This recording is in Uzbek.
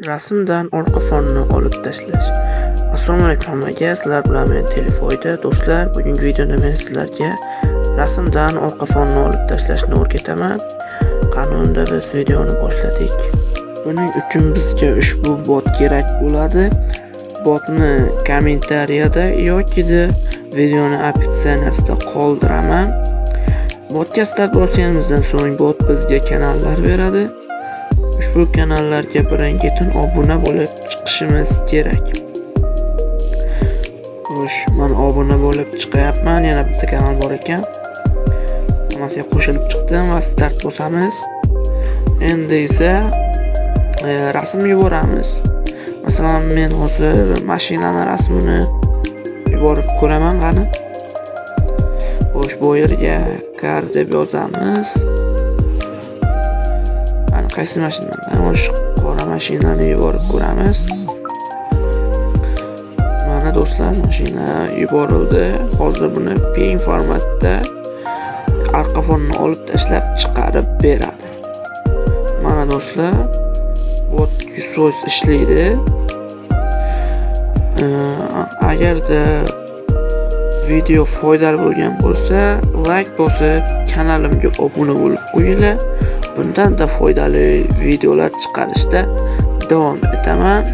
Rasmdan orqa fonni olib tashlash. Assalomu alaykum hammaga, sizlar bilan men Telefoyda. Do'stlar, bugungi videoda men sizlarga rasmdan orqa fonni olib tashlashni o'rgataman. Qani unda biz videoni boshladik. Buning uchun bizga ushbu bot kerak bo'ladi. Botni kommentariyada yoki videoni opitsiyasida qoldiraman. Botga start bosganimizdan so'ng bot bizga kanallar beradi. Ushbu kanallarga birin-ketin obuna bo'lib chiqishimiz kerak. Xo'sh, men obuna bo'lib chiqyapman. Yana bitta kanal bor ekan. Hammasiga qo'shilib chiqdim va start bosamiz. Endi esa rasm yuboramiz. Masalan, men hozir mashinani rasmini yuborib ko'raman qani. Xo'sh, bu yerga car deb yozamiz. Mana qaysi mashinadan? O'sha qora mashinani yuborib ko'ramiz. Mana do'stlar, mashina yuborildi. Hozir buni png formatda orqa fonni olib tashlab chiqarib beradi. Mana do'stlar, bot 100% ishlaydi. Agarda video foydali bo'lgan bo'lsa, like bosib, kanalimga obuna bo'lib qo'yinglar. Bundan da foydali videolar chiqarishda davom etaman.